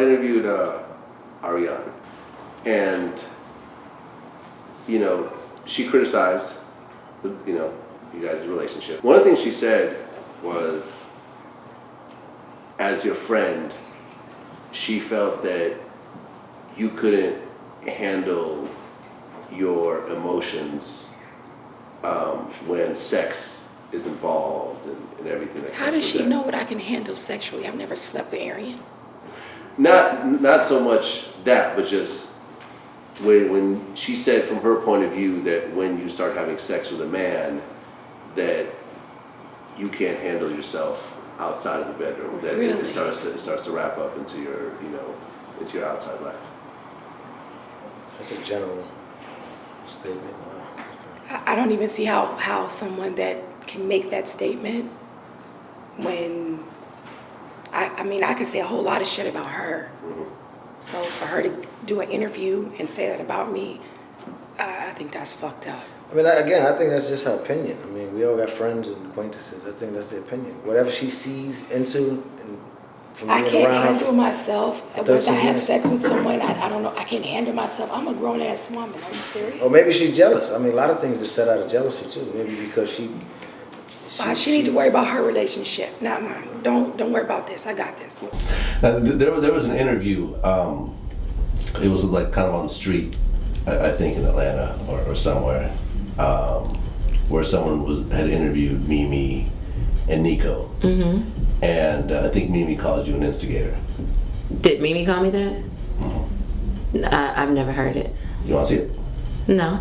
interviewed Ariane, and she criticized you guys' relationship. One of the things she said was, as your friend, she felt that you couldn't handle your emotions when sex is involved and everything that How does she know what I can handle sexually? I've never slept with Ariane. Not so much that, but just when she said from her point of view that when you start having sex with a man, that you can't handle yourself outside of the bedroom. That really? it starts to wrap up into your into your outside life. That's a general statement. I don't even see how someone that can make that statement when I could say a whole lot of shit about her. Mm-hmm. So for her to do an interview and say that about me, I think that's fucked up. I mean, again, I think that's just her opinion. I mean, we all got friends and acquaintances. I think that's the opinion. Whatever she sees into, and from I being can't around handle myself. Once 13 I have years. sex with someone, I don't know. I can't handle myself. I'm a grown ass woman. Are you serious? Or maybe she's jealous. I mean, a lot of things are set out of jealousy too. Maybe because she need to worry about her relationship, not mine. Don't worry about this. I got this. Now, there was an interview. It was like kind of on the street, I think in Atlanta or somewhere, where someone had interviewed Mimi and Nico. Mm-hmm. And I think Mimi called you an instigator. Did Mimi call me that? Mm-hmm. I've never heard it. You want to see it? No,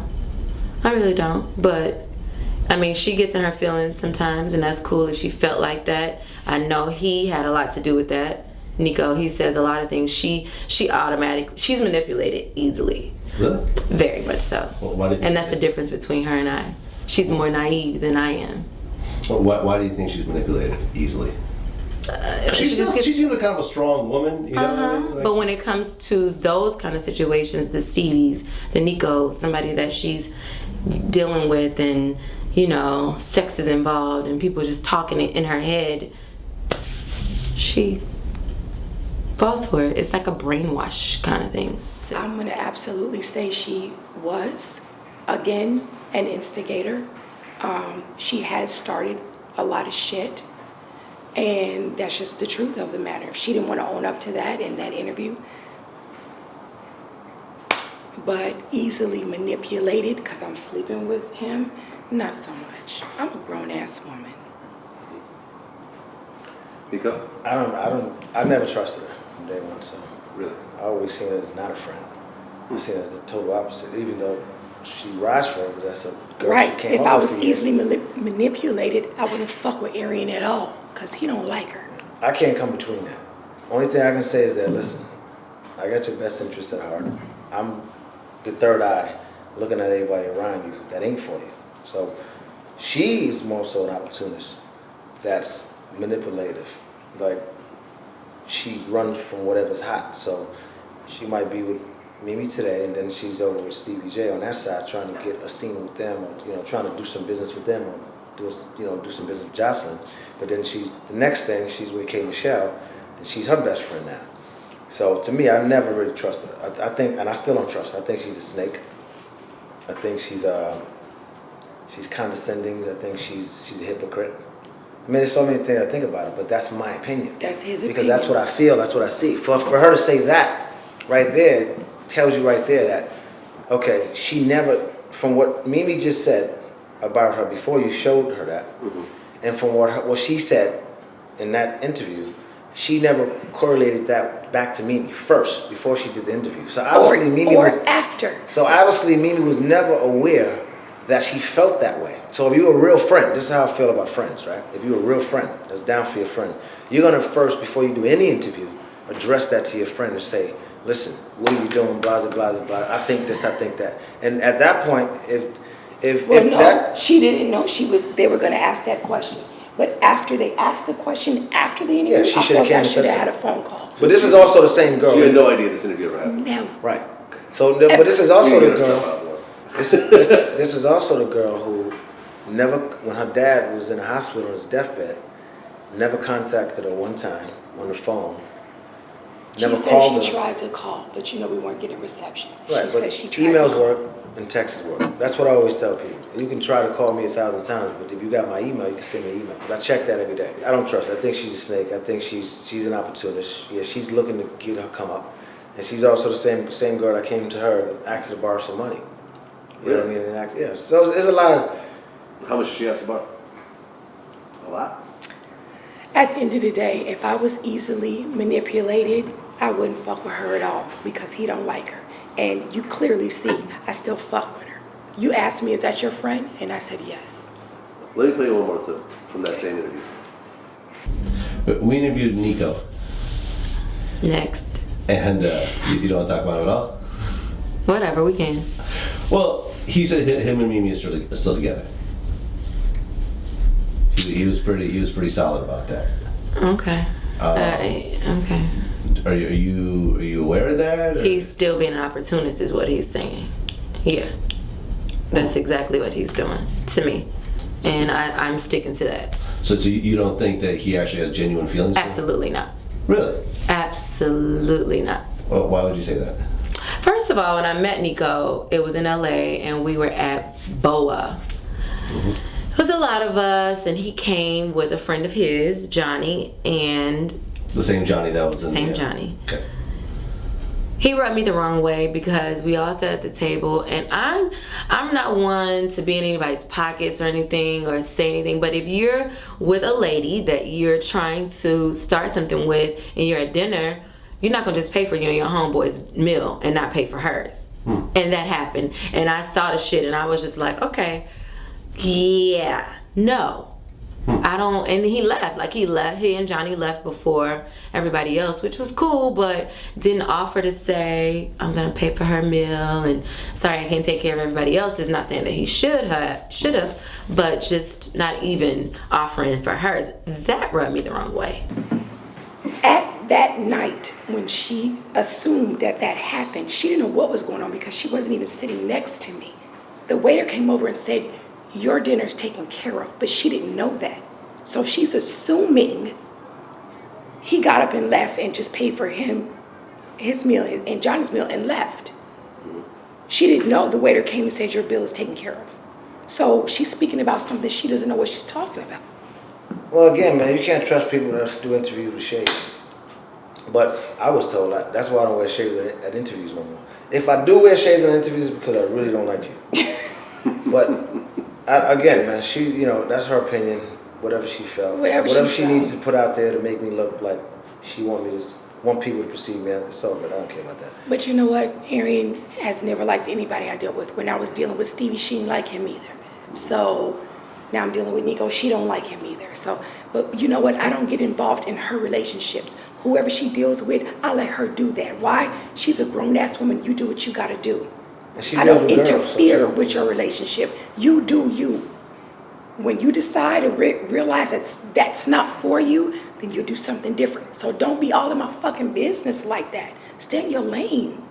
I really don't. But I mean, she gets in her feelings sometimes, and that's cool if she felt like that. I know he had a lot to do with that. Nico, he says a lot of things. She's manipulated easily. Really? Very much so. Well, and that's the difference between her and I. She's more naive than I am. Well, why do you think she's manipulated easily? She seems like kind of a strong woman, you know what I mean? Like, but when it comes to those kind of situations, the Stevies, the Nico, somebody that she's dealing with, and sex is involved, and people just talking it in her head, she falls for it. It's like a brainwash kind of thing. So I'm gonna absolutely say she was, again, an instigator. She has started a lot of shit, and that's just the truth of the matter. If she didn't want to own up to that in that interview, but easily manipulated because I'm sleeping with him, not so much. I'm a grown-ass woman. Nico? I never trusted her from day one, so. Really? I always seen her as not a friend. I seen her as the total opposite, even though she rides for her, but that's a girl Right. she can't If I hold was for easily manipulated, I wouldn't fuck with Ariane at all because he don't like her. I can't come between that. Only thing I can say is that, listen, I got your best interest at heart. I'm the third eye looking at everybody around you that ain't for you. So she is more so an opportunist that's manipulative. Like, she runs from whatever's hot. So she might be with Mimi today, and then she's over with Stevie J on that side trying to get a scene with them, or trying to do some business with them, or do some business with Jocelyn. But then the next thing she's with K. Michelle, and she's her best friend now. So to me, I never really trusted her. I think, and I still don't trust her. I think she's a snake. I think she's condescending. I think she's a hypocrite. I mean, there's so many things I think about it, but that's my opinion. That's his opinion. Because that's what I feel, that's what I see. For her to say that right there tells you right there that, okay, she never, from what Mimi just said about her before you showed her that, mm-hmm. and from what she said in that interview, she never correlated that back to Mimi first, before she did the interview. So obviously Mimi was after. So obviously Mimi was never aware that she felt that way. So if you're a real friend, this is how I feel about friends, right? If you're a real friend that's down for your friend, you're gonna first, before you do any interview, address that to your friend and say, listen, what are you doing, blah, blah, blah, blah, I think this, I think that. And at that point, she didn't know they were gonna ask that question. But after they asked the question, after the interview, she should have had a phone call. But this is also the same girl. So you had no idea this interview ever happened? No. Right. So, but this is also the girl. This is also the girl who never, when her dad was in the hospital on his deathbed, never contacted her one time on the phone Never She said called she her. tried to call, but we weren't getting reception. Right, She said but she tried emails to call. work and texts work. That's what I always tell people. You can try to call me 1,000 times, but if you got my email, you can send me an email. 'Cause I check that every day. I don't trust her. I think she's a snake. I think she's an opportunist. Yeah, she's looking to get her come up. And she's also the same girl that came to her and asked her to borrow some money. You know what I mean? And yeah, so there's a lot of... How much did she ask to borrow? A lot. At the end of the day, if I was easily manipulated, I wouldn't fuck with her at all because he don't like her. And you clearly see, I still fuck with her. You asked me, is that your friend? And I said yes. Let me play one more clip from that same interview. We interviewed Nico, Next. and you don't want to talk about him at all? Whatever, we can. Well, he said him and Mimi are still together. He was pretty solid about that. Okay. Okay. Are you aware of that? Or? He's still being an opportunist is what he's saying. Yeah. That's exactly what he's doing to me. And I'm sticking to that. So you don't think that he actually has genuine feelings? For Absolutely not. you? Really? Absolutely not. Well, why would you say that? First of all, when I met Nico, it was in LA and we were at BOA. It was a lot of us, and he came with a friend of his, Johnny, and The same Johnny that was in same the, Johnny. Okay. He rubbed me the wrong way because we all sat at the table, and I'm not one to be in anybody's pockets or anything or say anything, but if you're with a lady that you're trying to start something with and you're at dinner, you're not gonna just pay for you and your homeboy's meal and not pay for hers. And that happened, and I saw the shit, and I was just like, okay, yeah, no. I don't, and he left, he and Johnny left before everybody else, which was cool, but didn't offer to say, I'm gonna pay for her meal, and sorry, I can't take care of everybody else. It's not saying that he should have, but just not even offering for hers. That rubbed me the wrong way. At that night, when she assumed that happened, she didn't know what was going on because she wasn't even sitting next to me. The waiter came over and said, your dinner's taken care of, but she didn't know that. So she's assuming he got up and left and just paid for his meal and Johnny's meal and left. She didn't know the waiter came and said your bill is taken care of. So she's speaking about something she doesn't know what she's talking about. Well, again, man, you can't trust people that do interviews with shades. But I was told that's why I don't wear shades at interviews no more. If I do wear shades at interviews, it's because I really don't like you. But again, man, that's her opinion. Whatever she felt, whatever she needs to put out there to make me look like she want people to perceive me. It's all good. I don't care about that. But you know what? Ariane has never liked anybody I dealt with. When I was dealing with Stevie, she didn't like him either. So now I'm dealing with Nico. She don't like him either. So, but you know what? I don't get involved in her relationships. Whoever she deals with, I let her do that. Why? She's a grown-ass woman. You do what you got to do. And she I deals don't with girls, interfere with your relationship. You do you. When you decide and realize that's not for you, then you'll do something different. So don't be all in my fucking business like that. Stay in your lane.